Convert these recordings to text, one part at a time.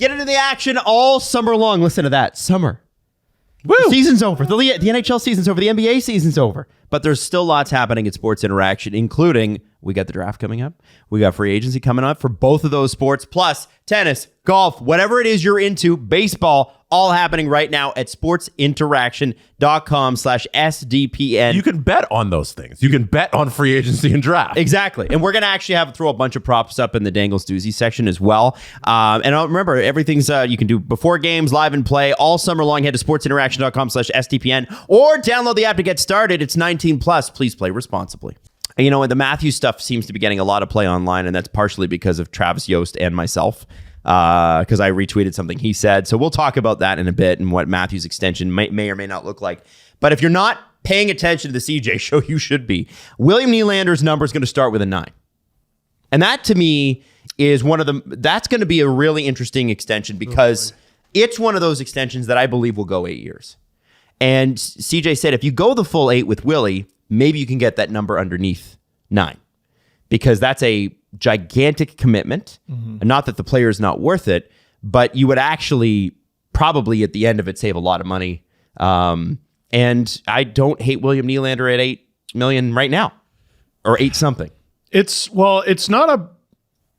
Get into the action all summer long. Listen to that. Summer. Woo! The season's over. The NHL season's over. The NBA season's over. But there's still lots happening at Sports Interaction, including we got the draft coming up. We got free agency coming up for both of those sports, plus tennis, golf, whatever it is you're into, baseball, all happening right now at sportsinteraction.com/SDPN. You can bet on those things. You can bet on free agency and draft. Exactly. And we're going to actually throw a bunch of props up in the Dangles Doozy section as well. And remember, everything's you can do before games, live and play all summer long. Head to sportsinteraction.com/SDPN or download the app to get started. It's 19 plus. Please play responsibly. And, you know, the Matthews stuff seems to be getting a lot of play online, and that's partially because of Travis Yost and myself, because I retweeted something he said. So we'll talk about that in a bit and what Matthews' extension may or may not look like. But if you're not paying attention to the CJ show, you should be. William Nylander's number is going to start with a 9. And that, to me, is that's going to be a really interesting extension because it's one of those extensions that I believe will go 8 years. And CJ said, if you go the full 8 with Willie, maybe you can get that number underneath 9 because that's a gigantic commitment. Mm-hmm. Not that the player is not worth it, but you would actually probably at the end of it save a lot of money. And I don't hate William Nylander at $8 million right now or 8 something. It's not a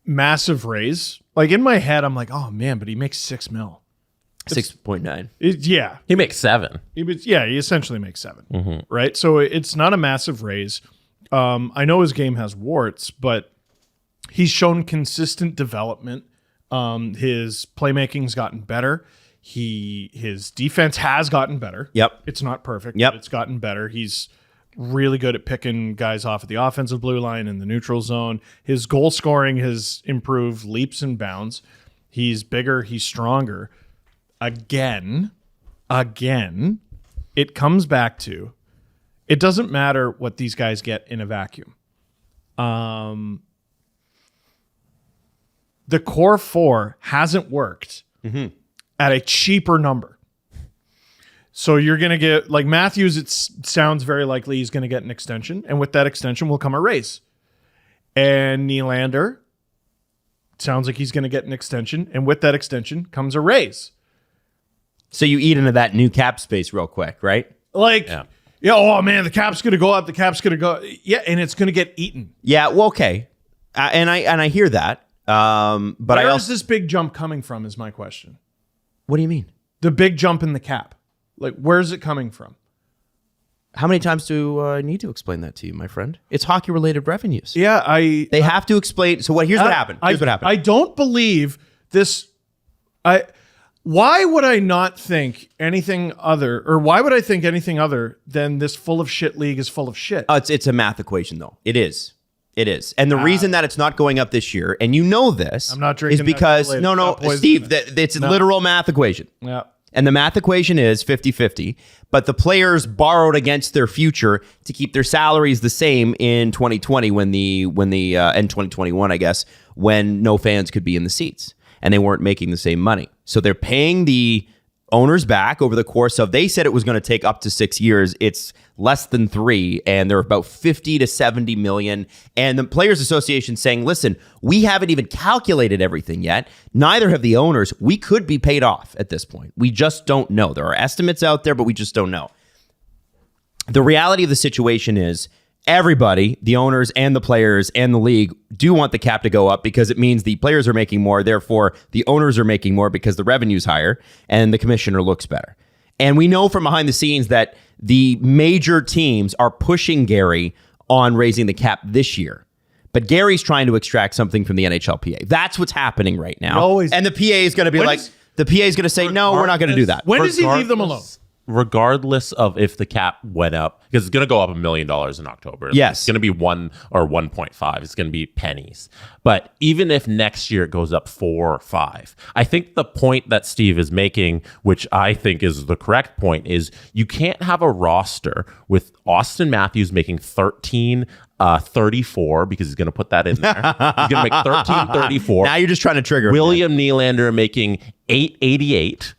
massive raise. Like in my head, I'm like, oh man, but he makes $6 million. 6.9. Yeah. He makes 7. He essentially makes 7. Mm-hmm. Right? So it's not a massive raise. I know his game has warts, but he's shown consistent development. His playmaking's gotten better. His defense has gotten better. Yep. It's not perfect, yep. But it's gotten better. He's really good at picking guys off at the offensive blue line and the neutral zone. His goal scoring has improved leaps and bounds. He's bigger. He's stronger. Again, it comes back to, it doesn't matter what these guys get in a vacuum. The core 4 hasn't worked at a cheaper number. So you're going to get, like Matthews, it sounds very likely he's going to get an extension. And with that extension will come a raise. And Nylander, sounds like he's going to get an extension. And with that extension comes a raise. So you eat into that new cap space real quick, right? Like, oh man, the cap's going to go up. The cap's going to go. Yeah, and it's going to get eaten. Yeah, well, okay. And I hear that. But where is this big jump coming from is my question. What do you mean? The big jump in the cap. Like, where's it coming from? How many times do I need to explain that to you, my friend? It's hockey-related revenues. Yeah, They have to explain. So here's what happened. Here's what happened. I don't believe this. Why would I not think anything other, or why would I think anything other than this full of shit league is full of shit? It's a math equation, though. It is. And the reason that it's not going up this year, and you know this, I'm not drinking is because, Steve, it's a literal math equation. Yeah. And the math equation is 50-50, but the players borrowed against their future to keep their salaries the same in 2020 and 2021, I guess, when no fans could be in the seats and they weren't making the same money. So they're paying the owners back over the course of, they said it was going to take up to 6 years. It's less than 3, and they're about 50 to 70 million. And the Players Association saying, listen, we haven't even calculated everything yet. Neither have the owners. We could be paid off at this point. We just don't know. There are estimates out there, but we just don't know. The reality of the situation is everybody, the owners and the players and the league, do want the cap to go up because it means the players are making more. Therefore, the owners are making more because the revenue's higher and the commissioner looks better. And we know from behind the scenes that the major teams are pushing Gary on raising the cap this year. But Gary's trying to extract something from the NHLPA. That's what's happening right now. And the PA is going to be the PA is going to say, no, we're not going to do that. When does he leave them alone? Regardless of if the cap went up, because it's going to go up $1 million in October. Yes. It's going to be 1 or 1.5. It's going to be pennies. But even if next year it goes up 4 or 5, I think the point that Steve is making, which I think is the correct point, is you can't have a roster with Auston Matthews making 34 because he's going to put that in there. He's going to make 34. Now you're just trying to trigger William Nylander making 888.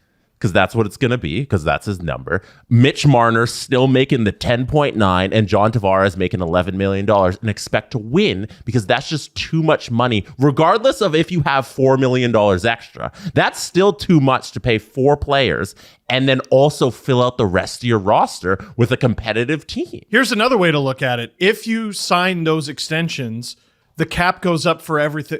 because that's what it's going to be, because that's his number. Mitch Marner still making the 10.9 and John Tavares making $11 million and expect to win because that's just too much money, regardless of if you have $4 million extra. That's still too much to pay 4 players and then also fill out the rest of your roster with a competitive team. Here's another way to look at it. If you sign those extensions, the cap goes up for everything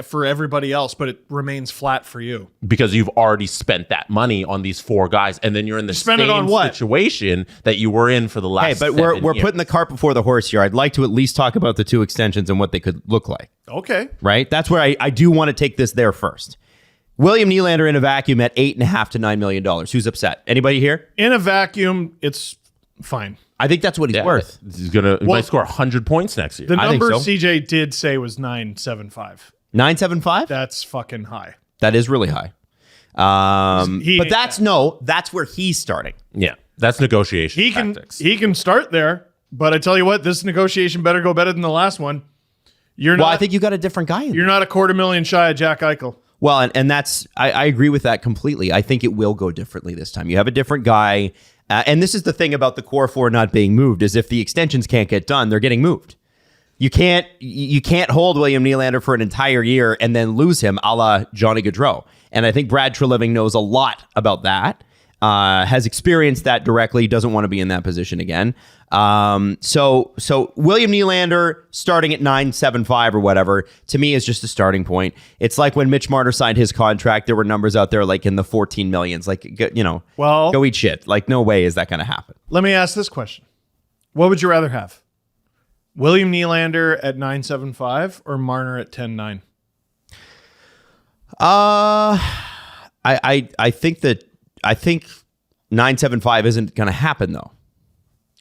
for everybody else, but it remains flat for you because you've already spent that money on these 4 guys, and then you're in the same situation that you were in for the last. Hey, but we're putting the cart before the horse here. I'd like to at least talk about the 2 extensions and what they could look like. Okay, right. That's where I do want to take this there first. William Nylander in a vacuum at $8.5 to $9 million. Who's upset? Anybody here? In a vacuum, it's fine. I think that's what he's worth. He might score 100 points next year. The number so. CJ did say was 975. 975? That's fucking high. That is really high. But that's where he's starting. Yeah, that's negotiation tactics. He can start there, but I tell you what, this negotiation better go better than the last one. I think you got a different guy in You're not $250,000 shy of Jack Eichel. Well, and that's I agree with that completely. I think it will go differently this time. You have a different guy. And this is the thing about the core 4 not being moved, is if the extensions can't get done, they're getting moved. You can't hold William Nylander for an entire year and then lose him a la Johnny Gaudreau. And I think Brad Treliving knows a lot about that, has experienced that directly, doesn't want to be in that position again. So William Nylander starting at 975 or whatever, to me is just a starting point. It's like when Mitch Marner signed his contract, there were numbers out there like in the 14 millions, like, go eat shit. Like, no way is that going to happen. Let me ask this question. What would you rather have? William Nylander at 975 or Marner at 10.9? I think 975 isn't going to happen though.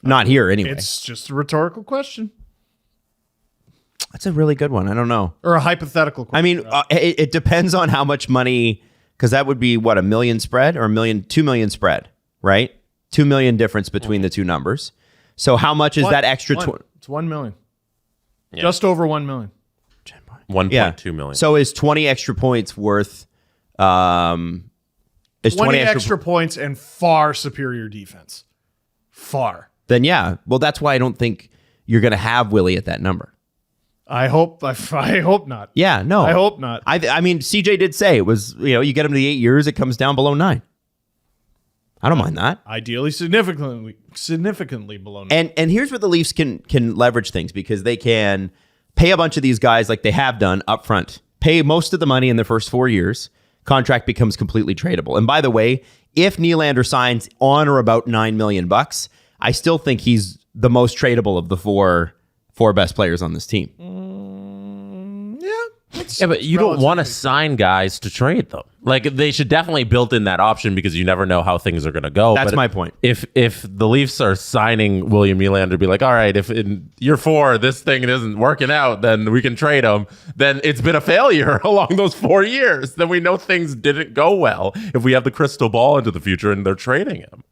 Not here, anyway. It's just a rhetorical question. That's a really good one. I don't know. Or a hypothetical question. I mean, it depends on how much money, because that would be, what, $1 million spread or $2 million spread, right? 2 million difference between the two numbers. So how much is that extra? It's 1 million. Yeah. Just over 1 million. 1.2 million. So is 20 extra points worth... is 20 extra points and far superior defense. Far. Then yeah. Well, that's why I don't think you're going to have Willie at that number. I hope not. Yeah, no. I hope not. I mean, CJ did say it was, you get him to the 8 years, it comes down below 9. I don't mind that. Ideally, significantly below 9. And here's where the Leafs can leverage things, because they can pay a bunch of these guys like they have done up front. Pay most of the money in the first 4 years. Contract becomes completely tradable. And by the way, if Nylander signs on or about $9 million, I still think he's the most tradable of the four best players on this team. Yeah, but you don't want to sign guys to trade them. Like, they should definitely build in that option, because you never know how things are going to go. That's my point. If the Leafs are signing William Nylander, be like, all right, if in year 4 this thing isn't working out, then we can trade him. Then it's been a failure along those 4 years. Then we know things didn't go well if we have the crystal ball into the future and they're trading him.